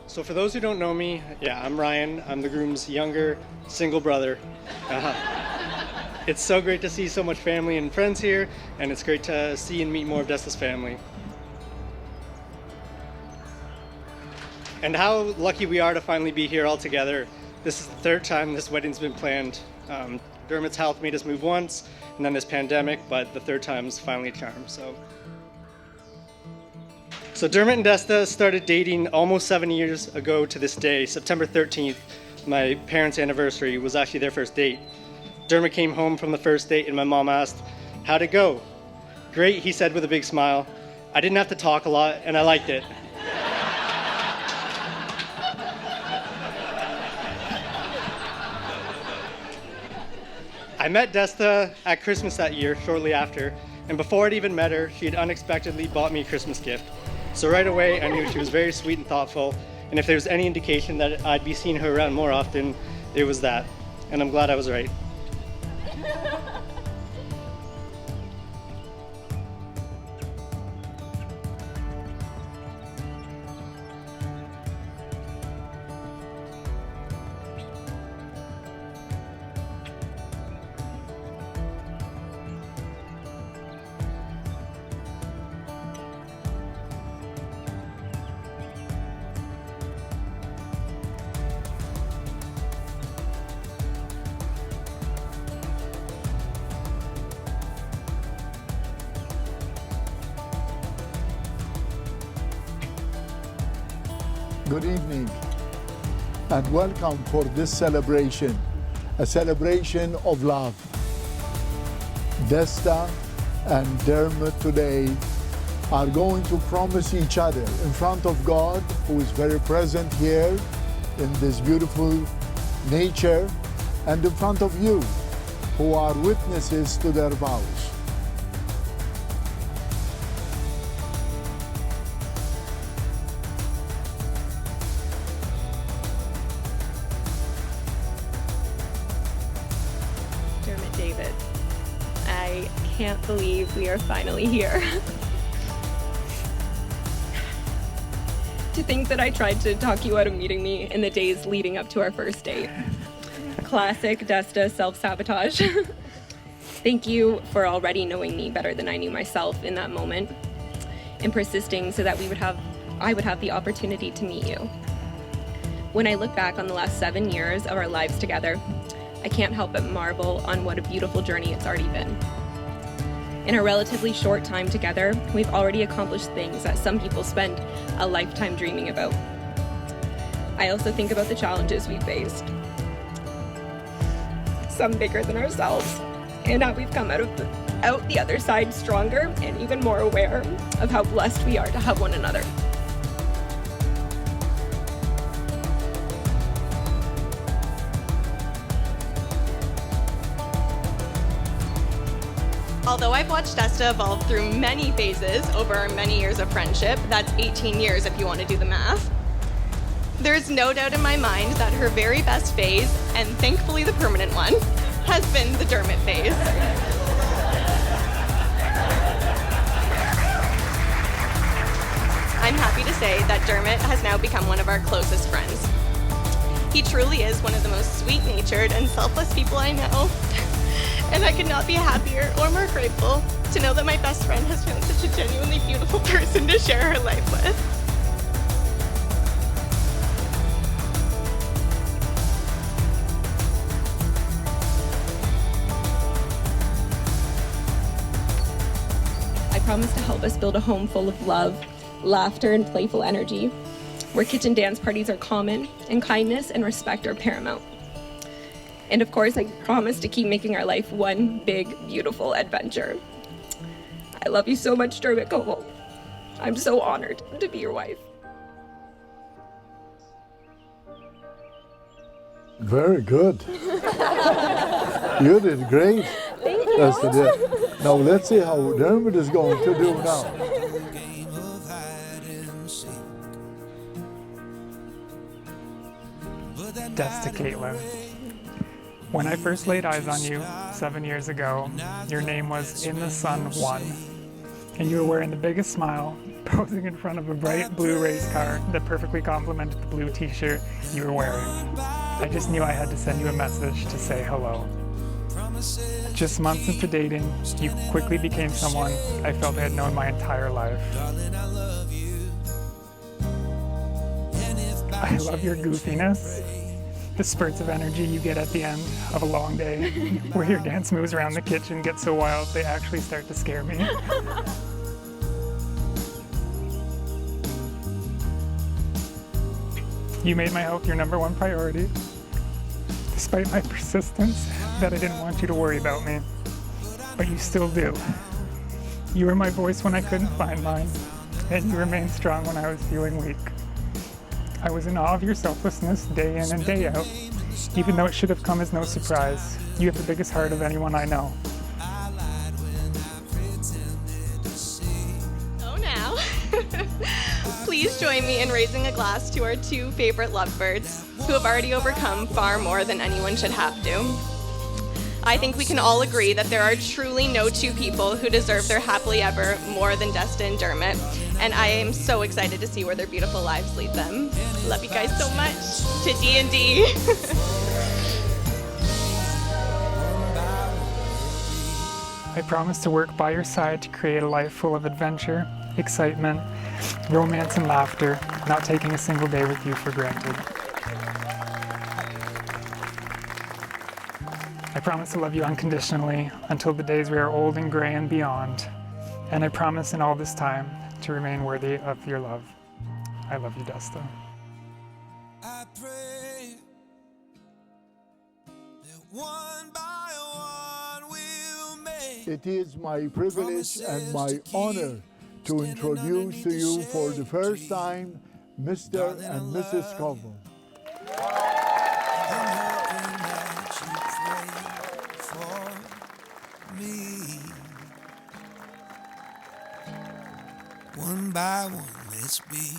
So for those who don't know me, yeah, I'm Ryan. I'm the groom's younger single brother. It's so great to see so much family and friends here, and it's great to see and meet more of Desta's family. And how lucky we are to finally be here all together. This is the third time this wedding's been planned. Dermot's health made us move once, and then this pandemic, but the third time's finally a charm, So Dermot and Desta started dating almost 7 years ago to this day. September 13th, my parents' anniversary, was actually their first date. Dermot came home from the first date and my mom asked, "How'd it go?" "Great," he said with a big smile. "I didn't have to talk a lot and I liked it." I met Desta at Christmas that year, shortly after, and before I'd even met her, she had unexpectedly bought me a Christmas gift. So right away, I knew she was very sweet and thoughtful, and if there was any indication that I'd be seeing her around more often, it was that. And I'm glad I was right. Good evening and welcome for this celebration, a celebration of love. Desta and Dermot today are going to promise each other in front of God, who is very present here in this beautiful nature, and in front of you, who are witnesses to their vows. David, I can't believe we are finally here. To think that I tried to talk you out of meeting me in the days leading up to our first date. Classic Desta self-sabotage. Thank you for already knowing me better than I knew myself in that moment and persisting so that I would have the opportunity to meet you. When I look back on the last 7 years of our lives together, I can't help but marvel on what a beautiful journey it's already been. In a relatively short time together, we've already accomplished things that some people spend a lifetime dreaming about. I also think about the challenges we've faced, some bigger than ourselves, and how we've come out the other side stronger and even more aware of how blessed we are to have one another. Although I've watched Desta evolve through many phases over our many years of friendship, that's 18 years if you want to do the math, there's no doubt in my mind that her very best phase, and thankfully the permanent one, has been the Dermot phase. I'm happy to say that Dermot has now become one of our closest friends. He truly is one of the most sweet-natured and selfless people I know. And I could not be happier or more grateful to know that my best friend has found such a genuinely beautiful person to share her life with. I promise to help us build a home full of love, laughter, and playful energy, where kitchen dance parties are common, and kindness and respect are paramount. And of course, I promise to keep making our life one big, beautiful adventure. I love you so much, Dermot Como. I'm so honored to be your wife. Very good. You did great. Thank you. That's the deal. Now let's see how Dermot is going to do now. Desta Caitlin. When I first laid eyes on you 7 years ago, your name was In the Sun 1, and you were wearing the biggest smile, posing in front of a bright blue race car that perfectly complemented the blue t-shirt you were wearing. I just knew I had to send you a message to say hello. Just months into dating, you quickly became someone I felt I had known my entire life. I love your goofiness, the spurts of energy you get at the end of a long day, where your dance moves around the kitchen get so wild they actually start to scare me. You made my health your #1 priority, despite my persistence that I didn't want you to worry about me, but you still do. You were my voice when I couldn't find mine, and you remained strong when I was feeling weak. I was in awe of your selflessness day in and day out, even though it should have come as no surprise. You have the biggest heart of anyone I know. Oh, now. Please join me in raising a glass to our 2 favorite lovebirds, who have already overcome far more than anyone should have to. I think we can all agree that there are truly no 2 people who deserve their happily ever more than Desta and Dermot, and I am so excited to see where their beautiful lives lead them. Love you guys so much. To D&D. I promise to work by your side to create a life full of adventure, excitement, romance, and laughter, not taking a single day with you for granted. I promise to love you unconditionally until the days we are old and gray and beyond. And I promise in all this time to remain worthy of your love. I love you, Desta. I pray that one by one we'll make. It is my privilege and my honor to introduce to you for the first time Mr. and Mrs. Covell. One by one, let's be